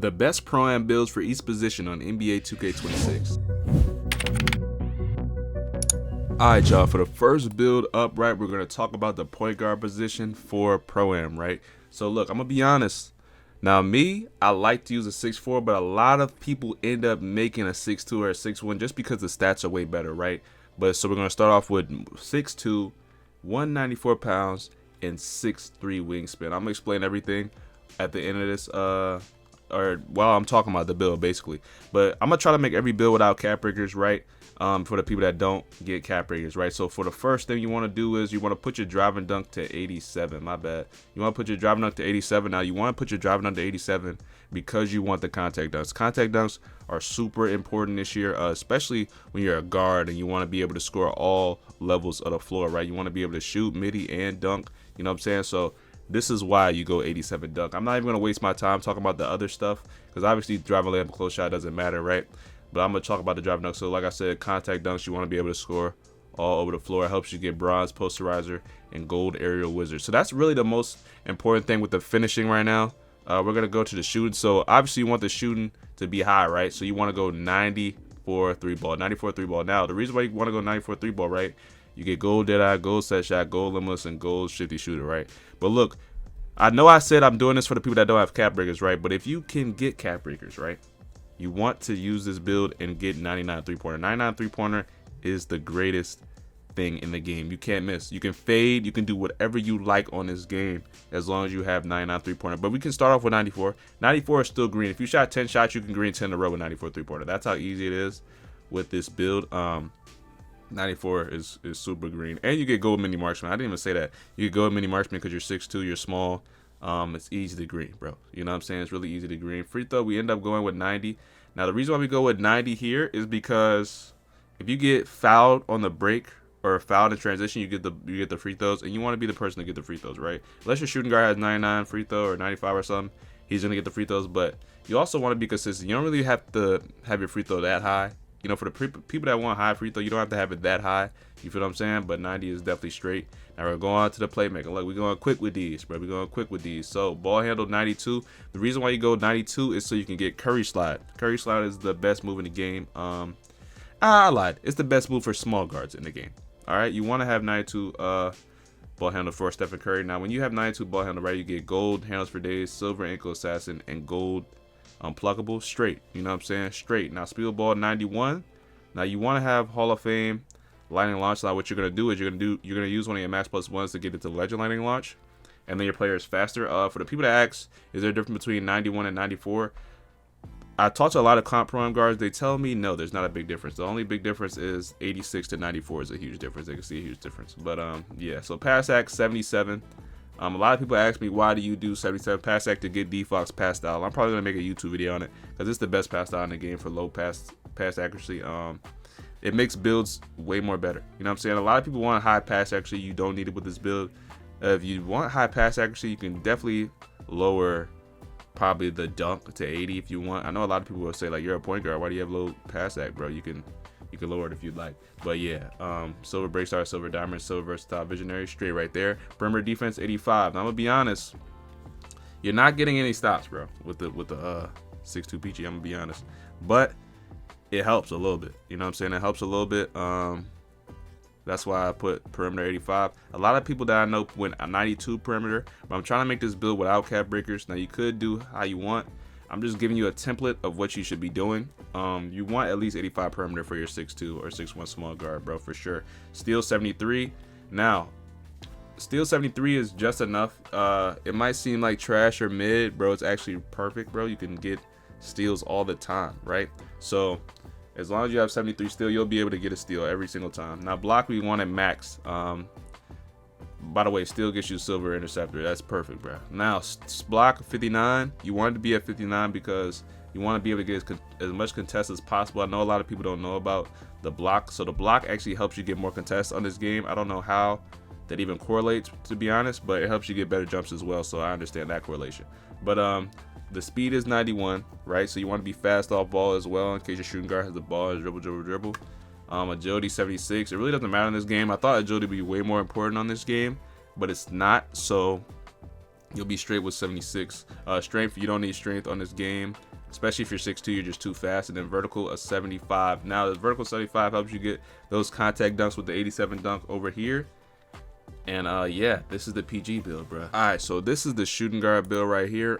The best pro-am builds for each position on NBA 2K26. Alright y'all, for the first build up, right, we're going to talk about the point guard position for pro-am, right? So look, I'm going to be honest. Now me, I like to use a 6'4", but a lot of people end up making a 6'2" or a 6'1" just because the stats are way better, right? But so we're going to start off with 6'2", 194 pounds, and 6'3" wingspan. I'm going to explain everything at the end of this, or while I'm talking about the build, basically. But I'm going to try to make every build without cap breakers, right? For the people that don't get cap breakers, right? So for the first thing you want to do is you want to put your drive and dunk to 87. My bad. You want to put your drive and dunk to 87. Now you want to put your drive and dunk to 87 because you want the contact dunks. Contact dunks are super important this year, especially when you're a guard and you want to be able to score all levels of the floor, right? You want to be able to shoot, midi, and dunk. You know what I'm saying? So this is why you go 87 dunk. I'm not even going to waste my time talking about the other stuff because obviously driving layup, close shot doesn't matter, right? But I'm going to talk about the drive dunk. So like I said, contact dunks, you want to be able to score all over the floor. It helps you get bronze posterizer and gold aerial wizard. So that's really the most important thing with the finishing right now. We're going to go to the shooting. So obviously you want the shooting to be high, right? So you want to go 94 3 ball, 94 3 ball. Now the reason why you want to go 94 3 ball, right? You get gold dead eye, gold set shot, gold limitless, and gold shifty shooter, right? But look, I know I said I'm doing this for the people that don't have cap breakers, right? But if you can get cap breakers, right? You want to use this build and get 99 3-pointer. 99 3-pointer is the greatest thing in the game. You can't miss. You can fade. You can do whatever you like on this game as long as you have 99 3-pointer. But we can start off with 94. 94 is still green. If you shot 10 shots, you can green 10 in a row with 94 3-pointer. That's how easy it is with this build. 94 is super green. And you get gold mini marksman. I didn't even say that. You get gold mini marksman because you're 6'2", you're small. It's easy to green, bro. You know what I'm saying? It's really easy to green. Free throw, we end up going with 90. Now, the reason why we go with 90 here is because if you get fouled on the break or fouled in transition, you get the free throws, and you want to be the person to get the free throws, right? Unless your shooting guard has 99 free throw or 95 or something, he's going to get the free throws, but you also want to be consistent. You don't really have to have your free throw that high. You know, for the people that want high free throw, you don't have to have it that high. You feel what I'm saying? But 90 is definitely straight. Now we're going on to the playmaker. Look, we're going quick with these, bro. We're going quick with these. So ball handle 92. The reason why you go 92 is so you can get curry slide. Curry slide is the best move in the game. I lied. It's the best move for small guards in the game. All right, you want to have 92 ball handle for Stephen Curry. Now when you have 92 ball handle, right, you get gold handles for days, silver ankle assassin, and gold unpluckable straight. You know what I'm saying? Straight. Now speed ball 91. Now you want to have Hall of Fame lightning launch. Now what you're gonna do is you're gonna use one of your max plus ones to get into legend lightning launch, and then your player is faster. For the people that ask, is there a difference between 91 and 94? I talked to a lot of comp pro guards. They tell me no, there's not a big difference. The only big difference is 86 to 94 is a huge difference. They can see a huge difference. But yeah. So pass act 77. A lot of people ask me, why do you do 77 pass act to get D-Fox pass style? I'm probably going to make a YouTube video on it because it's the best pass style in the game for low pass accuracy. It makes builds way more better. You know what I'm saying? A lot of people want high pass accuracy. You don't need it with this build. If you want high pass accuracy, you can definitely lower probably the dunk to 80 if you want. I know a lot of people will say, like, you're a point guard. Why do you have low pass act, bro? You can lower it if you'd like. But yeah, silver break star, silver diamond, silver versatile visionary, straight right there. Perimeter defense 85. Now I'm gonna be honest, you're not getting any stops, bro, with the 6'2" Peachy. I'm gonna be honest, but it helps a little bit. You know what I'm saying? It helps a little bit. That's why I put perimeter 85. A lot of people that I know went a 92 perimeter, but I'm trying to make this build without cap breakers. Now you could do how you want. I'm just giving you a template of what you should be doing. You want at least 85 perimeter for your 6'2" or 6'1" small guard, bro, for sure. Steal 73. Now, steal 73 is just enough. It might seem like trash or mid, bro. It's actually perfect, bro. You can get steals all the time, right? So as long as you have 73 steal, you'll be able to get a steal every single time. Now block, we want it max. By the way, still gets you silver interceptor. That's perfect, bro. Now, block 59. You want it to be at 59 because you want to be able to get as much contest as possible. I know a lot of people don't know about the block. So the block actually helps you get more contests on this game. I don't know how that even correlates, to be honest, but it helps you get better jumps as well. So I understand that correlation. But the speed is 91, right? So you want to be fast off ball as well in case your shooting guard has the ball, dribble. Agility 76. It really doesn't matter in this game. I thought agility would be way more important on this game, but it's not. So you'll be straight with 76. Strength, you don't need strength on this game, especially if you're 6'2", you're just too fast. And then vertical, a 75. Now the vertical 75 helps you get those contact dunks with the 87 dunk over here. And yeah, this is the PG build, bro. All right, so this is the shooting guard build right here.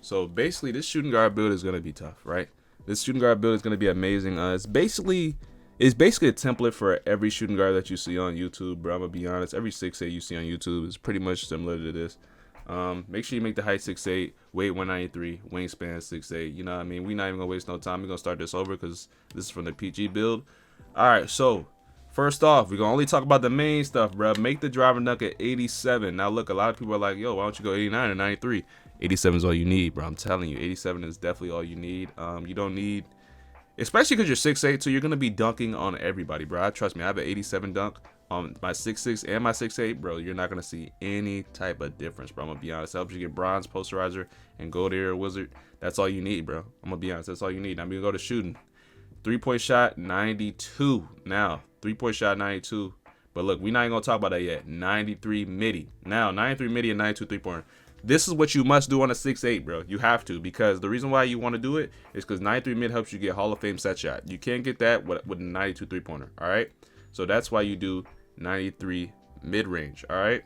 So basically this shooting guard build is gonna be tough, right? This shooting guard build is gonna be amazing. It's basically a template for every shooting guard that you see on YouTube, bro. I'm gonna be honest, every 6'8" you see on YouTube is pretty much similar to this. Make sure you make the height 6'8", weight 193, wingspan 6'8". You know what I mean? We're not even gonna waste no time. We're gonna start this over because this is from the PG build. All right, so first off, we're gonna only talk about the main stuff, bro. Make the driving dunk at 87. Now look, a lot of people are like, yo, why don't you go 89 or 93? 87 is all you need, bro. I'm telling you, 87 is definitely all you need. You don't need, especially because you're 6'8", so you're gonna be dunking on everybody, bro. Trust me, I have an 87 dunk on my 6'6" and my 6'8", bro. You're not gonna see any type of difference, bro. I'm gonna be honest. It helps you get bronze, posterizer, and gold area wizard. That's all you need, bro. I'm gonna be honest. That's all you need. Now we gonna go to shooting. 3-point shot 92. Now 3-point shot 92. But look, we're not even gonna talk about that yet. 93 midi. Now 93 midi and 92 3-pointer. This is what you must do on a 6'8", bro. You have to, because the reason why you want to do it is because 93 mid helps you get Hall of Fame set shot. You can't get that with a 92 3-pointer. All right. So that's why you do 93 mid-range. All right,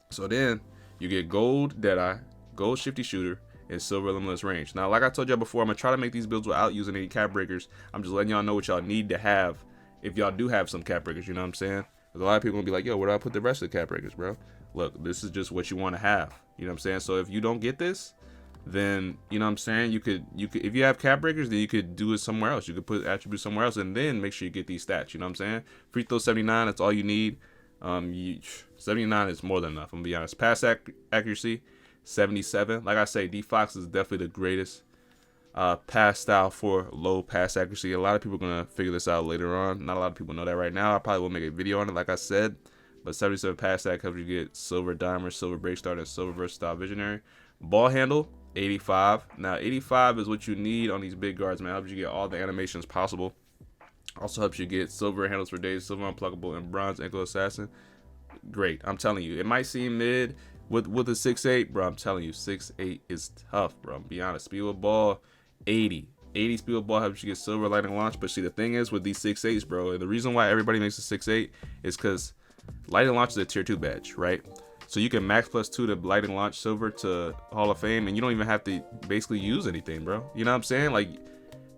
so then you get gold Deadeye, gold shifty shooter, and silver limitless range. Now like I told y'all before, I'm gonna try to make these builds without using any cap breakers. I'm just letting y'all know what y'all need to have if y'all do have some cap breakers, you know what I'm saying? Because a lot of people gonna be like, yo, where do I put the rest of the cap breakers, bro? Look, this is just what you want to have, you know what I'm saying? So if you don't get this, then you know what I'm saying, you could if you have cap breakers, then you could do it somewhere else. You could put attributes somewhere else and then make sure you get these stats, you know what I'm saying? Free throw 79, that's all you need. 79 is more than enough, I'm gonna be honest. Pass accuracy 77. Like I say, D-Fox is definitely the greatest pass style for low pass accuracy. A lot of people are gonna figure this out later on. Not a lot of people know that right now. I probably will make a video on it, like I said. But 77 pass stack helps you get silver dimer, silver break starter, and silver versatile visionary. Ball handle 85. Now 85 is what you need on these big guards, man. Helps you get all the animations possible. Also helps you get silver handles for days, silver unpluggable, and bronze ankle assassin. Great. I'm telling you, it might seem mid with a 6'8", bro. I'm telling you, 6'8" is tough, bro. Be honest. Speed with ball 80. 80 speed with ball helps you get silver lightning launch. But see, the thing is with these 6'8s, bro, and the reason why everybody makes a 6'8 is because lightning launch is a tier 2 badge, right? So you can max +2 to lightning launch silver to Hall of Fame, and you don't even have to basically use anything, bro. You know what I'm saying? Like,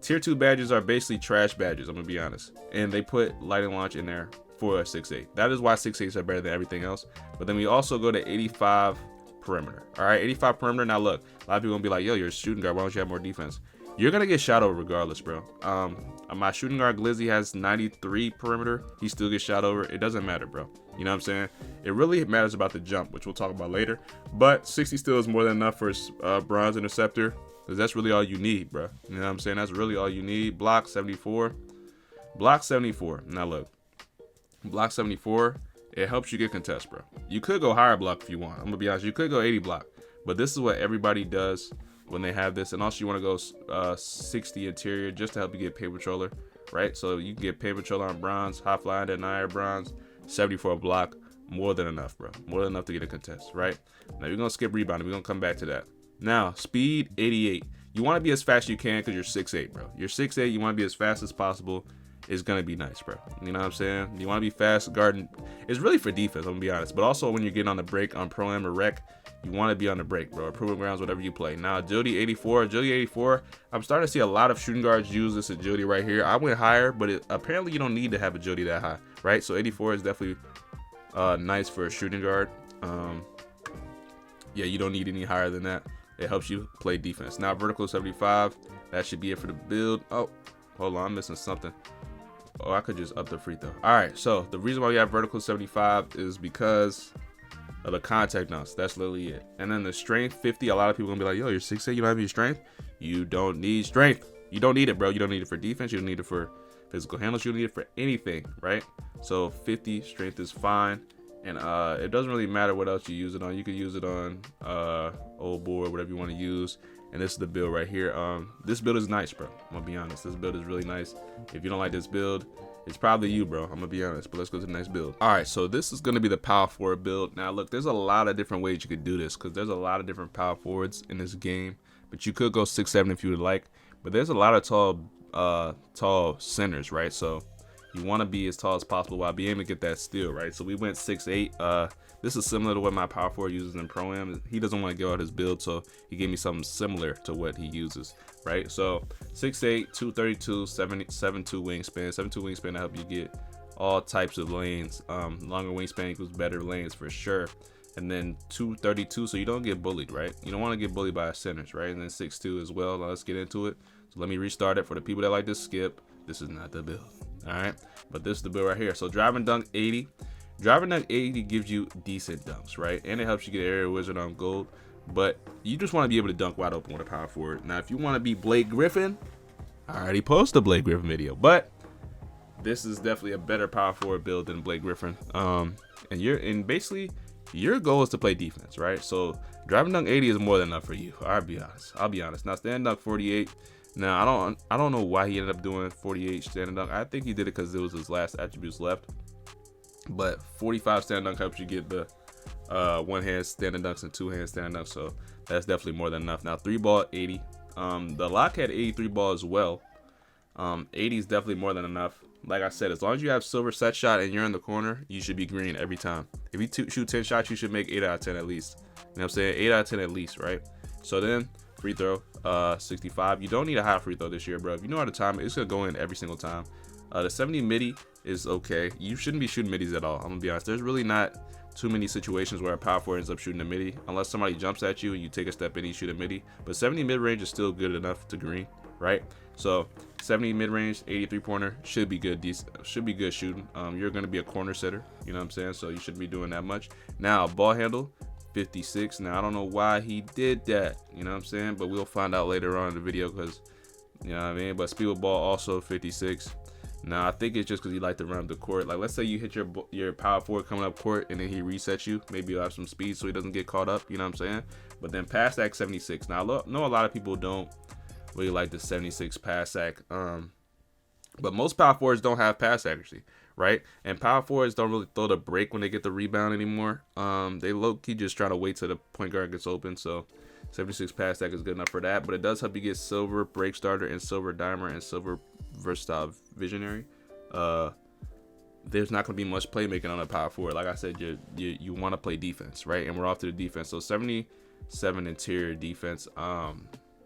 tier 2 badges are basically trash badges, I'm gonna be honest. And they put lightning launch in there for a 6'8. That is why 6'8s are better than everything else. But then we also go to 85 perimeter. All right, 85 perimeter. Now look, a lot of people gonna be like, yo, you're a shooting guard, why don't you have more defense? You're gonna get shot over regardless, bro. My shooting guard Glizzy has 93 perimeter. He still gets shot over. It doesn't matter, bro. You know what I'm saying? It really matters about the jump, which we'll talk about later. But 60 still is more than enough for bronze interceptor, because that's really all you need, bro. You know what I'm saying? That's really all you need. Block 74. Block 74. Now look, block 74. It helps you get contest, bro. You could go higher block if you want. I'm gonna be honest. You could go 80 block, but this is what everybody does when they have this. And also you want to go 60 interior just to help you get paper controller, right? So you can get paper controller on bronze, high flying, denier bronze, 74 block, more than enough, bro. More than enough to get a contest, right? Now you're gonna skip rebounding. We're gonna come back to that. Now speed 88. You want to be as fast as you can because you're 6'8", bro. You're 6'8". You want to be as fast as possible. It's gonna be nice, bro. You know what I'm saying? You want to be fast guarding. It's really for defense, I'm gonna be honest. But also when you're getting on the break on pro am or rec, you want to be on the break, bro. Or proving grounds, whatever you play. Now agility 84. Agility 84. I'm starting to see a lot of shooting guards use this agility right here. I went higher, but apparently you don't need to have agility that high, right? So 84 is definitely nice for a shooting guard. Yeah, you don't need any higher than that. It helps you play defense. Now vertical 75. That should be it for the build. Oh, hold on, I'm missing something. Oh, I could just up the free throw. All right, so the reason why we have vertical 75 is because of the contact dunks. That's literally it. And then the strength 50. A lot of people gonna be like, yo, you're 6'8", you don't have any strength. You don't need strength. You don't need it, bro. You don't need it for defense. You don't need it for physical handles. You don't need it for anything, right? So 50 strength is fine. And it doesn't really matter what else you use it on. You could use it on old board, whatever you want to use. And this is the build right here. This build is nice, bro. I'm gonna be honest. This build is really nice. If you don't like this build, It's probably you, bro. I'm gonna be honest, but let's go to the next build. All right, so this is gonna be the power forward build. Now, look, there's a lot of different ways you could do this because there's a lot of different power forwards in this game. But you could go 6'7" if you would like. But there's a lot of tall centers, right? So you want to be as tall as possible while being able to get that steal, right? So we went 6'8". This is similar to what my power forward uses in Pro-Am. He doesn't want to go out his build, so he gave me something similar to what he uses, right? So 6'8", 232, 7'2" wingspan. 7'2" wingspan to help you get all types of lanes. Longer wingspan equals better lanes for sure. And then 232, so you don't get bullied, right? You don't want to get bullied by centers, right? And then 6'2" as well. Now let's get into it. So let me restart it for the people that like to skip. This is not the build, all right? But this is the build right here. So driving dunk 80. Driving dunk 80 gives you decent dunks, right? And it helps you get area wizard on gold. But you just want to be able to dunk wide open with a power forward. Now, if you want to be Blake Griffin, I already posted a Blake Griffin video, but this is definitely a better power forward build than Blake Griffin. And basically your goal is to play defense, right? So driving dunk 80 is more than enough for you. I'll be honest. Now stand dunk 48. Now I don't know why he ended up doing 48 standing dunk. I think he did it because it was his last attributes left. But 45 standing dunk helps you get the one hand standing dunks and two hand standing dunks. So that's definitely more than enough. Now 3-ball 80. The lock had 83 ball as well. 80 is definitely more than enough. Like I said, as long as you have silver set shot and you're in the corner, you should be green every time. If you shoot 10 shots, you should make 8 out of 10 at least. You know what I'm saying? 8 out of 10 at least, right? So then free throw 65. You don't need a high free throw this year, bro. If you know how to time it, it's gonna go in every single time. The 70 midi is okay. You shouldn't be shooting middies at all. I'm gonna be honest. There's really not too many situations where a power forward ends up shooting a midi unless somebody jumps at you and you take a step in and you shoot a midi. But 70 mid range is still good enough to green, right? So 70 mid range, 83 pointer should be good. Should be good shooting. You're gonna be a corner setter. You know what I'm saying? So you shouldn't be doing that much. Now ball handle 56. Now I don't know why he did that. You know what I'm saying? But we'll find out later on in the video because you know what I mean. But speed with ball also 56. Now I think it's just because you like to run up the court. Like let's say you hit your power forward coming up court and then he resets you. Maybe you'll have some speed so he doesn't get caught up. You know what I'm saying? But then pass act 76. Now I know a lot of people don't really like the 76 pass act. But most power forwards don't have pass accuracy, right? And power forwards don't really throw the break when they get the rebound anymore. They low-key just try to wait till the point guard gets open. So 76 pass act is good enough for that. But it does help you get silver break starter and silver dimer and silver versatile visionary. There's not going to be much playmaking on a power forward. Like I said, you want to play defense, right? And we're off to the defense. So 77 interior defense.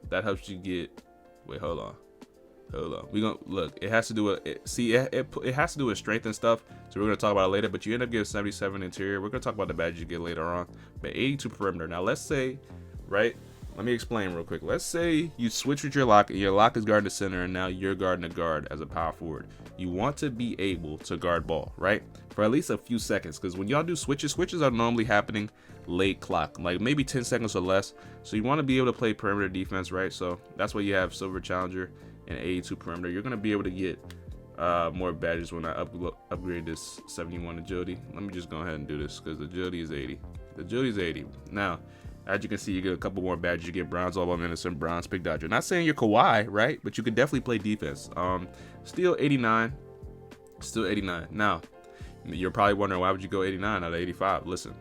That helps you get. Wait, hold on. We gonna look. It has to do with it. See, it has to do with strength and stuff. So we're gonna talk about it later. But you end up getting 77 interior. We're gonna talk about the badges you get later on. But 82 perimeter. Now let's say, right? Let me explain real quick. Let's say you switch with your lock, and your lock is guarding the center, and now you're guarding the guard as a power forward. You want to be able to guard ball, right? For at least a few seconds, because when y'all do switches are normally happening late clock, like maybe 10 seconds or less. So you want to be able to play perimeter defense, right? So that's why you have silver challenger and 82 perimeter. You're gonna be able to get more badges when I upgrade this 71 agility. Let me just go ahead and do this because the agility is 80. The agility is 80. Now, as you can see, you get a couple more badges. You get bronze, all about medicine, bronze, pick dodger. Not saying you're Kawhi, right? But you can definitely play defense. Still 89. Still 89. Now, you're probably wondering, why would you go 89 out of 85? Listen,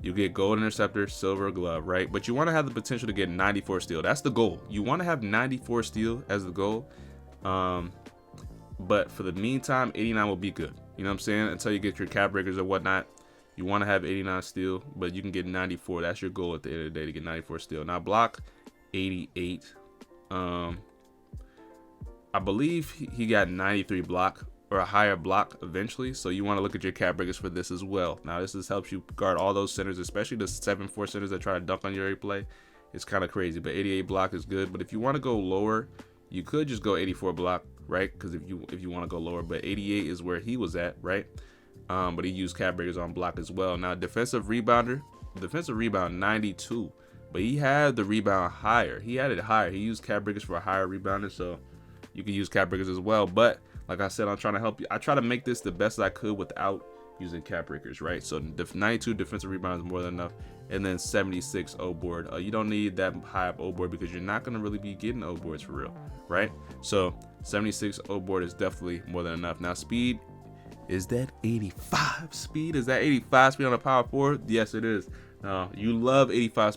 you get gold interceptor, silver glove, right? But you want to have the potential to get 94 steal. That's the goal. You want to have 94 steal as the goal. But for the meantime, 89 will be good. You know what I'm saying? Until you get your cap breakers or whatnot. You want to have 89 steal, but you can get 94. That's your goal at the end of the day, to get 94 steal. Now block 88. I believe he got 93 block or a higher block eventually. So you want to look at your cap breakers for this as well. Now this helps you guard all those centers, especially the 7-4 centers that try to dunk on your play. It's kind of crazy, but 88 block is good. But if you want to go lower, you could just go 84 block, right? Because if you want to go lower, but 88 is where he was at, right? But he used cap breakers on block as well. Now defensive rebound 92, but he had the rebound higher. He had it higher. He used cap breakers for a higher rebounder, so you can use cap breakers as well. But like I said, I'm trying to help you. I try to make this the best I could without using cap breakers, right? So 92 defensive rebounds is more than enough, and then 76 O board. You don't need that high up O board because you're not gonna really be getting O boards for real, right? So 76 O board is definitely more than enough. Now speed, is that 85 speed? Is that 85 speed on a power forward? Yes, it is. You love 85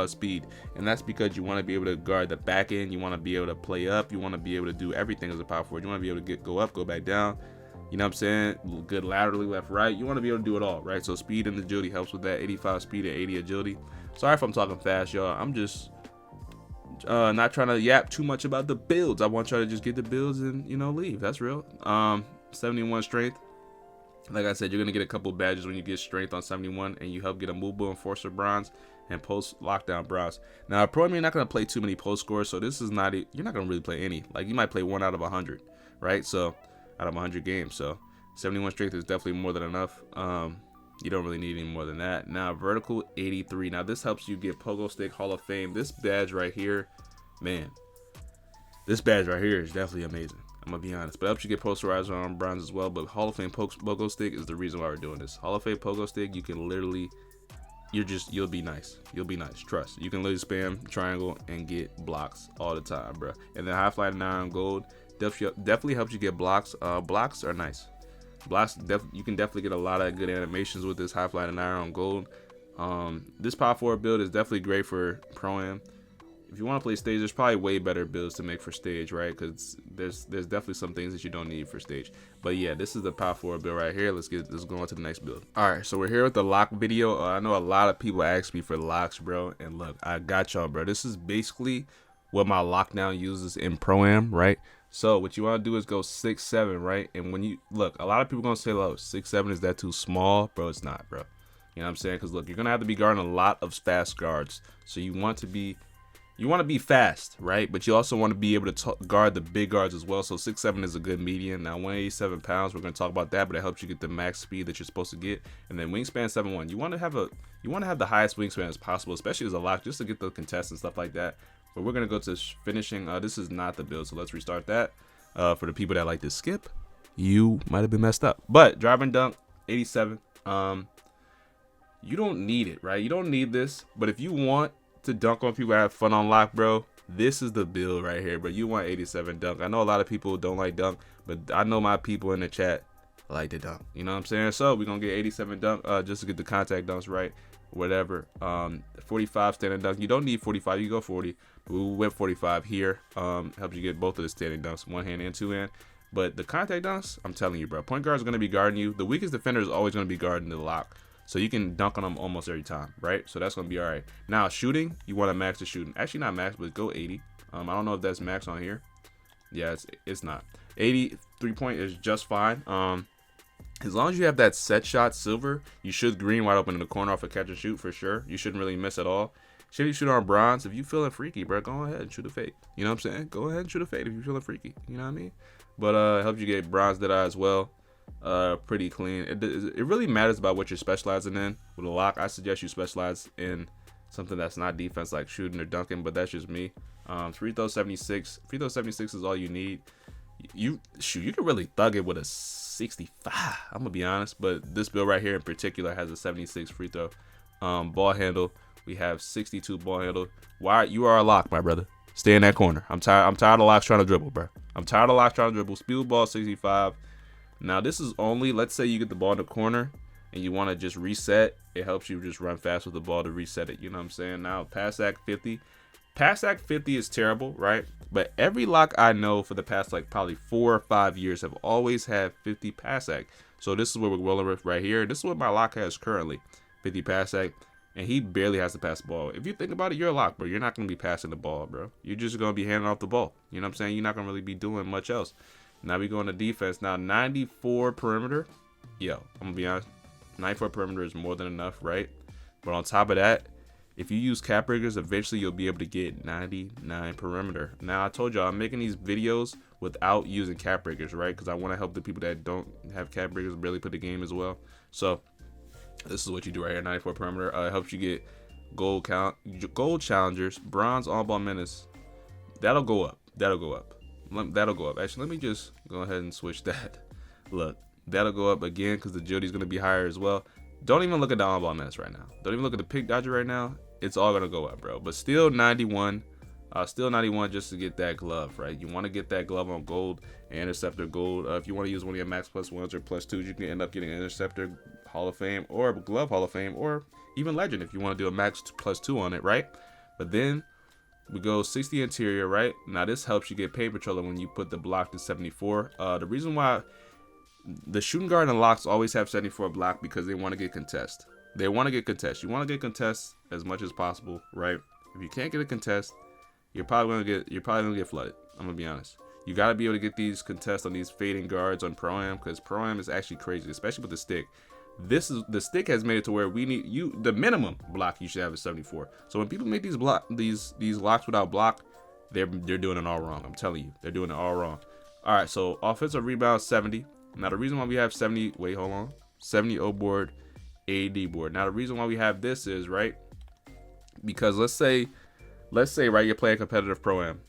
speed, and that's because you want to be able to guard the back end. You want to be able to play up. You want to be able to do everything as a power forward. You want to be able to go up, go back down. You know what I'm saying? Good laterally, left, right. You want to be able to do it all, right? So speed and agility helps with that. 85 speed and 80 agility. Sorry if I'm talking fast, y'all. I'm just not trying to yap too much about the builds. I want y'all to just get the builds and, you know, leave. That's real. 71 strength. Like I said, you're gonna get a couple badges when you get strength on 71, and you help get a movable enforcer bronze and post lockdown bronze. Now, probably you're not gonna play too many post scores, so this is not you're not gonna really play any. Like you might play 1 out of 100, right? So out of 100 games, so 71 strength is definitely more than enough. You don't really need any more than that. Now vertical 83. Now this helps you get Pogo Stick Hall of Fame. This badge right here, man, this badge right here is definitely amazing. I'm gonna be honest, but it helps you get posterizer on bronze as well. But Hall of Fame Pogo Stick is the reason why we're doing this. Hall of Fame Pogo Stick, you can literally, you'll be nice. You'll be nice. Trust. You can literally spam triangle and get blocks all the time, bro. And then High Flying Iron Gold definitely helps you get blocks. Blocks are nice. Blocks, you can definitely get a lot of good animations with this High Flying Iron Gold. This power forward build is definitely great for Pro-Am. If you want to play stage, there's probably way better builds to make for stage, right? Because there's definitely some things that you don't need for stage. But yeah, this is the power forward build right here. Let's go on to the next build. All right, so we're here with the lock video. I know a lot of people ask me for locks, bro, and look, I got y'all, bro. This is basically what my lockdown uses in Pro-Am, right? So what you want to do is go 6'7", right? And when you look, a lot of people gonna say, "Oh, 6'7", is that too small?" Bro, it's not, bro. You know what I'm saying? Because look, you're gonna have to be guarding a lot of fast guards, so you want to be fast, right? But you also want to be able to guard the big guards as well. So 6'7" is a good median. Now 187 pounds, we're going to talk about that, but it helps you get the max speed that you're supposed to get. And then wingspan 7'1". You want to have the highest wingspan as possible, especially as a lock, just to get the contests and stuff like that. But we're going to go to finishing. This is not the build, so let's restart that. For the people that like to skip, you might have been messed up. But drive and dunk 87. You don't need it, right? You don't need this, but if you want to dunk on people, have fun on lock, bro, this is the build right here. But you want 87 dunk. I know a lot of people don't like dunk, but I know my people in the chat like to dunk, you know what I'm saying? So we're gonna get 87 dunk just to get the contact dunks right, whatever. 45 standing dunk. You don't need 45, you go 40. We went 45 here. Helps you get both of the standing dunks, one hand and two hand. But the contact dunks, I'm telling you, bro, point guard is gonna be guarding you. The weakest defender is always gonna be guarding the lock, so you can dunk on them almost every time, right? So that's gonna be all right. Now shooting, you want to max the shooting. Actually not max, but go 80. I don't know if that's max on here. Yeah, it's not. 80 3-point is just fine. As long as you have that set shot silver, you should green wide open in the corner off a catch and shoot for sure. You shouldn't really miss at all. Should you shoot on bronze? If you feeling freaky, bro, go ahead and shoot a fade. You know what I'm saying? Go ahead and shoot a fade if you're feeling freaky. You know what I mean? But it helps you get bronze dead eye as well. Pretty clean. It really matters about what you're specializing in. With a lock, I suggest you specialize in something that's not defense, like shooting or dunking, but that's just me. Free throw 76. Free throw 76 is all you need. You can really thug it with a 65. I'm gonna be honest, but this build right here in particular has a 76 free throw. Ball handle, we have 62 ball handle. Why? You are a lock, my brother. Stay in that corner. I'm tired of locks trying to dribble, bro. I'm tired of locks trying to dribble. Speed ball 65. Now this is only, let's say you get the ball in the corner and you want to just reset. It helps you just run fast with the ball to reset it. You know what I'm saying? Now pass act 50. Pass act 50 is terrible, right? But every lock I know for the past like probably 4 or 5 years have always had 50 pass act. So this is what we're rolling with right here. This is what my lock has currently, 50 pass act. And he barely has to pass the ball. If you think about it, you're a lock, bro. You're not going to be passing the ball, bro. You're just going to be handing off the ball. You know what I'm saying? You're not going to really be doing much else. Now we go into defense. Now 94 perimeter. Yo, I'm going to be honest. 94 perimeter is more than enough, right? But on top of that, if you use cap breakers, eventually you'll be able to get 99 perimeter. Now I told y'all I'm making these videos without using cap breakers, right? Because I want to help the people that don't have cap breakers really put the game as well. So this is what you do right here, 94 perimeter. It helps you get gold challengers, bronze on-ball menace. That'll go up. That'll go up. Actually, let me just go ahead and switch that. Look, That'll go up again because the agility is going to be higher as well. Don't even look at the on-ball menace right now. Don't even look at the pick dodger right now. It's all going to go up, bro. But still 91. Still 91 just to get that glove, right? You want to get that glove on gold and interceptor gold. If you want to use one of your max +1s or +2s, you can end up getting an interceptor Hall of Fame or a glove Hall of Fame or even legend if you want to do a max +2 on it, right? But then we go 60 interior, right? Now this helps you get paper trailer when you put the block to 74. The reason why the shooting guard and locks always have 74 block because they want to get contest. They want to get contest. You want to get contest as much as possible, right? If you can't get a contest, you're probably gonna get flooded. I'm gonna be honest. You gotta be able to get these contests on these fading guards on Pro-Am because Pro-Am is actually crazy, especially with the stick. The stick has made it to where we need the minimum block you should have is 74. So when people make these locks without block, they're doing it all wrong. I'm telling you, they're doing it all wrong. All right, so offensive rebound 70. Now the reason why we have 70, wait, hold on, 70 O board, AD board. Now the reason why we have this is right because let's say right, you're playing competitive Pro-Am.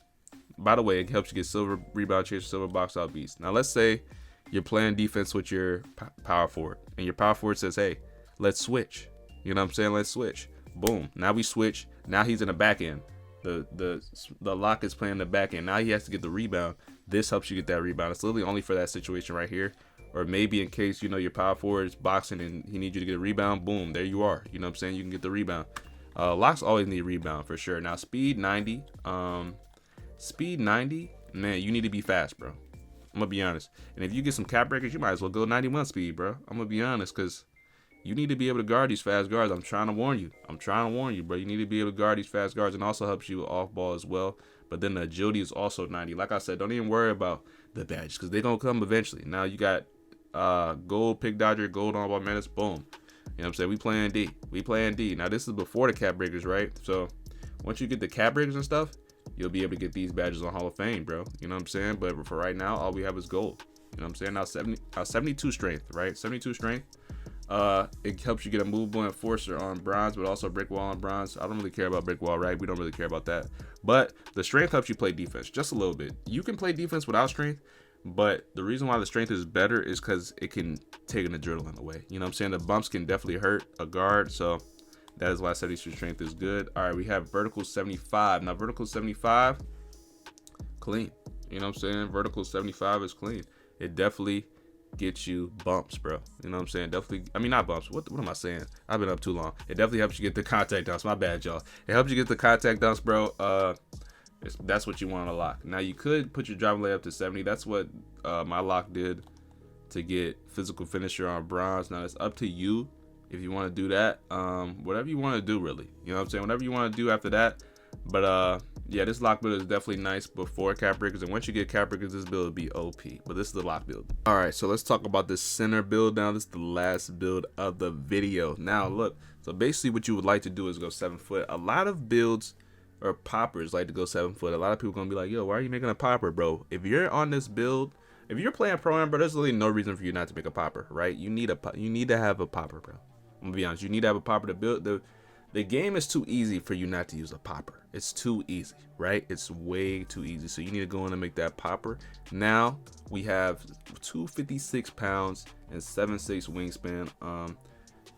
By the way, it helps you get silver rebound chaser, silver box out beast. Now let's say you're playing defense with your power forward and your power forward says, hey, let's switch. You know what I'm saying? Let's switch. Boom. Now we switch. Now he's in the back end. The lock is playing the back end. Now he has to get the rebound. This helps you get that rebound. It's literally only for that situation right here. Or maybe in case, you know, your power forward is boxing and he needs you to get a rebound. Boom. There you are. You know what I'm saying? You can get the rebound. Locks always need rebound for sure. Now speed 90. Speed 90. Man, you need to be fast, bro. I'm gonna be honest. And if you get some cap breakers, you might as well go 91 speed, bro. I'm gonna be honest, cause you need to be able to guard these fast guards. I'm trying to warn you. Bro. You need to be able to guard these fast guards, and also helps you off ball as well. But then the agility is also 90. Like I said, don't even worry about the badges, because they're gonna come eventually. Now you got gold pick dodger, gold on ball menace, boom. You know what I'm saying? We playing D. Now this is before the cap breakers, right? So once you get the cap breakers and stuff, you'll be able to get these badges on Hall of Fame, bro. You know what I'm saying? But for right now, all we have is gold. You know what I'm saying? Now 72 strength, right? 72 strength. It helps you get a movable enforcer on bronze, but also brick wall on bronze. I don't really care about brick wall, right? We don't really care about that. But the strength helps you play defense just a little bit. You can play defense without strength, but the reason why the strength is better is because it can take an adrenaline away. You know what I'm saying? The bumps can definitely hurt a guard, so that is why 72 strength is good. All right, we have vertical 75. Now vertical 75, clean. You know what I'm saying? Vertical 75 is clean. It definitely gets you bumps, bro. You know what I'm saying? Definitely, I mean, not bumps. What am I saying? I've been up too long. It definitely helps you get the contact dunks. My bad, y'all. It helps you get the contact dunks, bro. That's what you want to lock. Now you could put your driving layup to 70. That's what my lock did to get physical finisher on bronze. Now it's up to you if you want to do that. Whatever you want to do, really. You know what I'm saying? Whatever you want to do after that. But yeah, this lock build is definitely nice before cap breakers, and once you get cap breakers, this build will be OP. But this is the lock build. All right, so let's talk about this center build now. This is the last build of the video. Now look, so basically what you would like to do is go 7 foot. A lot of builds or poppers like to go 7 foot. A lot of people gonna be like, yo, why are you making a popper, bro? If you're on this build, if you're playing Pro-Am, bro, there's really no reason for you not to make a popper, right? You need to have a popper, bro. I'm gonna be honest. You need to have a popper to build. The game is too easy for you not to use a popper. It's too easy, right? It's way too easy. So you need to go in and make that popper. Now we have 256 pounds and 7'6" wingspan.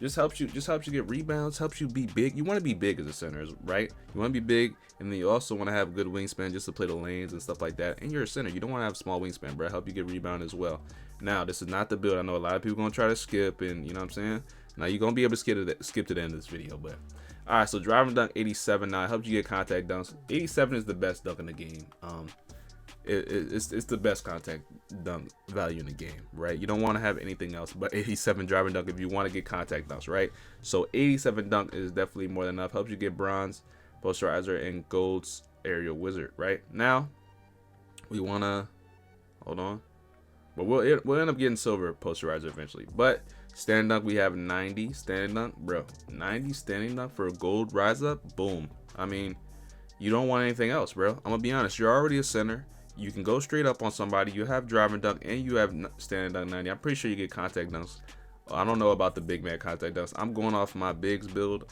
Just helps you get rebounds, helps you be big. You want to be big as a center, right? You want to be big, and then you also want to have good wingspan just to play the lanes and stuff like that. And you're a center. You don't want to have small wingspan, bro. Help you get rebound as well. Now, this is not the build. I know a lot of people going to try to skip, and you know what I'm saying? Now, you're going to be able to skip to the end of this video, but all right, so driving dunk 87. Now it helps you get contact dunks. 87 is the best dunk in the game. It's the best contact dunk value in the game, right? You don't want to have anything else but 87 driving dunk if you want to get contact dunks, right? So 87 dunk is definitely more than enough. Helps you get bronze, posterizer, and gold's aerial wizard, right? Now we want to hold on, but we'll end up getting silver posterizer eventually, but standing dunk, we have 90 standing dunk, bro. 90 standing dunk for a gold rise up. Boom. I mean, you don't want anything else, bro. I'm gonna be honest. You're already a center. You can go straight up on somebody. You have driving dunk and you have standing dunk 90. I'm pretty sure you get contact dunks. I don't know about the big man contact dunks. I'm going off my bigs build.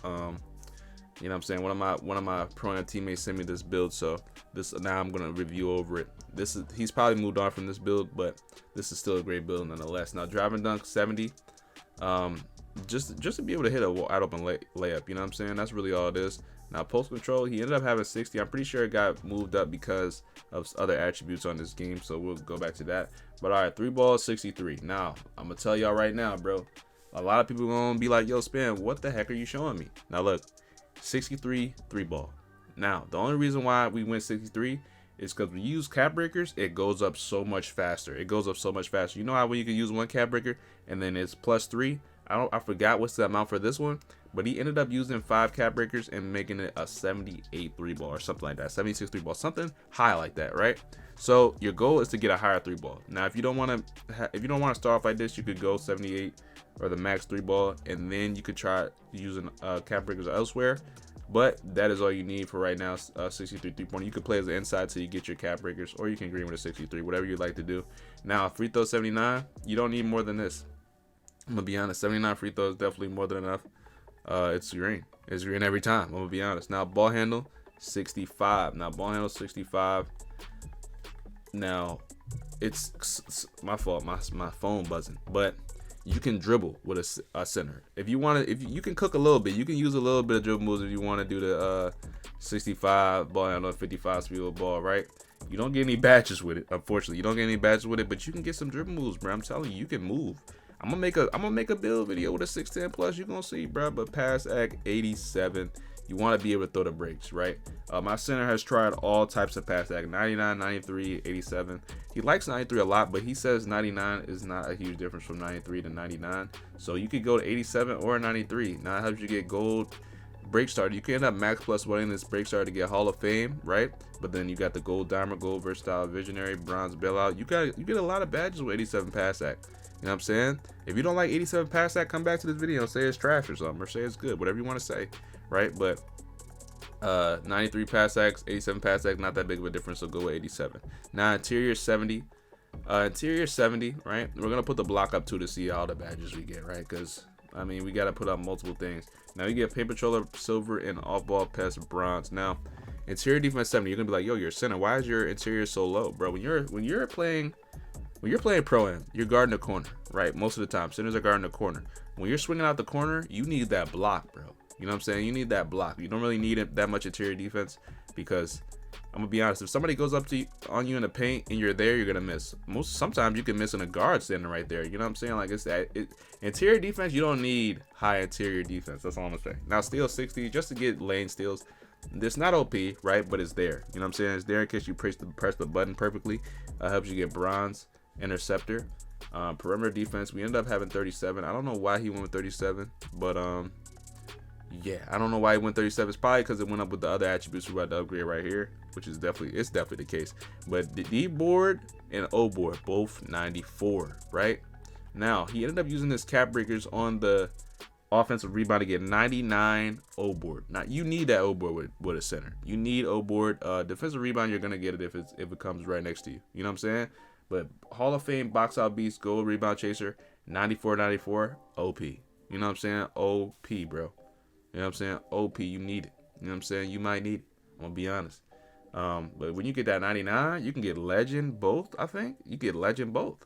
You know what I'm saying? One of my pro teammates sent me this build, so now I'm gonna review over it. He's probably moved on from this build, but this is still a great build nonetheless. Now driving dunk 70, just to be able to hit a wide open layup. You know what I'm saying? That's really all it is. Now post control, he ended up having 60. I'm pretty sure it got moved up because of other attributes on this game, so we'll go back to that. But all right, 3 balls, 63. Now I'm gonna tell y'all right now, bro. A lot of people gonna be like, yo, Spam, what the heck are you showing me? Now look, 63 3 ball. Now the only reason why we went 63 is because we use cap breakers. It goes up so much faster. It goes up so much faster. You know how when you can use 1 cap breaker and then it's +3. I forgot what's the amount for this one, but he ended up using 5 cap breakers and making it a 78 3 ball or something like that, 76 3 ball, something high like that, right? So your goal is to get a higher 3 ball. Now if you don't want to start off like this, you could go 78 or the max 3 ball, and then you could try using cap breakers elsewhere. But that is all you need for right now. 63 3-pointer. You can play as the inside till you get your cap breakers, or you can green with a 63, whatever you'd like to do. Now free throw 79, you don't need more than this. I'm gonna be honest, 79 free throws is definitely more than enough. It's green. It's green every time. I'm gonna be honest. Now ball handle 65. Now ball handle 65. Now it's my fault. My phone buzzing, but you can dribble with a center. If you want to, if you can cook a little bit, you can use a little bit of dribble moves if you want to do the 65 ball handle, 55 speed with ball, right? You don't get any badges with it, unfortunately. You don't get any badges with it, but you can get some dribble moves, bro. I'm telling you, you can move. I'm gonna make a build video with a 610 plus. You're gonna see, bro. But pass act 87. You want to be able to throw the breaks, right? My center has tried all types of pass act, 99, 93, 87. He likes 93 a lot, but he says 99 is not a huge difference from 93 to 99. So you could go to 87 or 93. Now it helps you get gold break starter. You can end up max plus winning this break starter to get Hall of Fame, right? But then you got the gold diamond, gold versatile visionary, bronze bailout. You get a lot of badges with 87 pass act. You know what I'm saying? If you don't like 87 pass act, come back to this video and say it's trash or something, or say it's good, whatever you want to say, right? But 93 pass acts, 87 pass act, not that big of a difference, so go with 87. Now interior 70. Interior 70, right? We're gonna put the block up too to see all the badges we get, right? Because I mean, we gotta put up multiple things. Now you get paint controller silver and off ball pest bronze. Now interior defense 70, you're gonna be like, yo, you're a center. Why is your interior so low, bro? When you're playing pro-am, you're guarding the corner, right? Most of the time, centers are guarding the corner. When you're swinging out the corner, you need that block, bro. You know what I'm saying? You need that block. You don't really need that much interior defense, because I'm gonna be honest, if somebody goes up on you in the paint and you're there, you're gonna miss. Sometimes you can miss in a guard standing right there. You know what I'm saying? Like interior defense, you don't need high interior defense. That's all I'm gonna say. Now steal 60 just to get lane steals. It's not OP, right? But it's there. You know what I'm saying? It's there in case you press the button perfectly. Helps you get bronze. Interceptor. Perimeter defense, we ended up having 37. I don't know why he went with 37, but yeah, I don't know why he went 37. It's probably because it went up with the other attributes we had to upgrade right here, which is definitely the case. But the D board and O board both 94, right? Now he ended up using his cap breakers on the offensive rebound to get 99 O board. Now you need that O board with a center. You need O board. Defensive rebound, you're gonna get it if it comes right next to you. You know what I'm saying? But Hall of Fame box out beast, gold rebound chaser, 94 OP. You know what I'm saying? OP, bro. You know what I'm saying? OP, you need it. You know what I'm saying? You might need it. I'm gonna be honest. But when you get that 99, you can get legend both. I think you get legend both.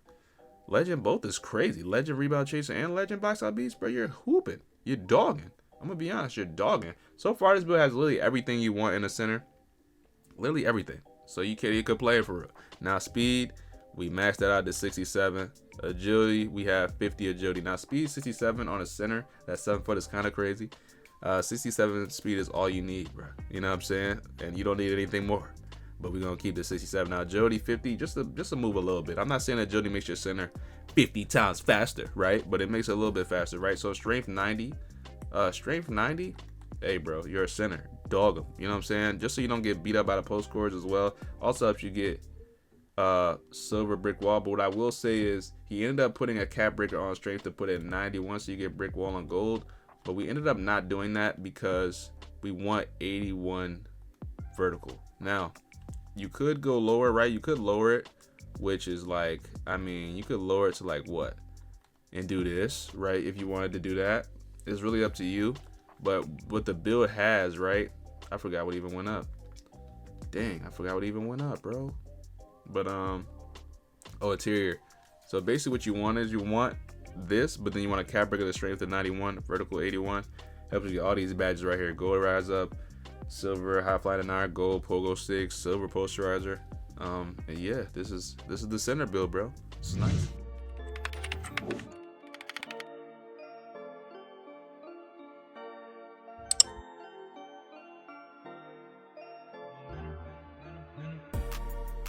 Legend both is crazy. Legend rebound chaser and legend box out beast, bro. You're hooping. You're dogging. I'm gonna be honest. You're dogging. So far, this build has literally everything you want in a center. Literally everything. So you could play it for real. Now speed. We maxed that out to 67. Agility, we have 50 agility. Now speed 67 on a center. That 7 foot is kind of crazy. 67 speed is all you need, bro. You know what I'm saying? And you don't need anything more. But we're gonna keep the 67. Now agility 50, just to move a little bit. I'm not saying agility makes your center 50 times faster, right? But it makes it a little bit faster, right? So strength 90. Strength 90. Hey, bro, you're a center. Dog them. You know what I'm saying? Just so you don't get beat up by the post scores as well. Also helps you get silver brick wall. But what I will say is he ended up putting a cap breaker on strength to put it at 91, so you get brick wall on gold. But we ended up not doing that because we want 81 vertical. Now you could go lower, right? You could lower it, which is like, I mean, you could lower it to like what and do this, right? If you wanted to do that, it's really up to you. But what the build has, right? I forgot what even went up. Dang, I forgot what even went up, bro. But oh, interior. So basically what you want is you want this, but then you want a cap breaker, the strength of 91, vertical 81. Helps you get all these badges right here. Gold rise up, silver high flying and iron, gold pogo sticks, silver posterizer. And yeah, this is the center build, bro. This is nice.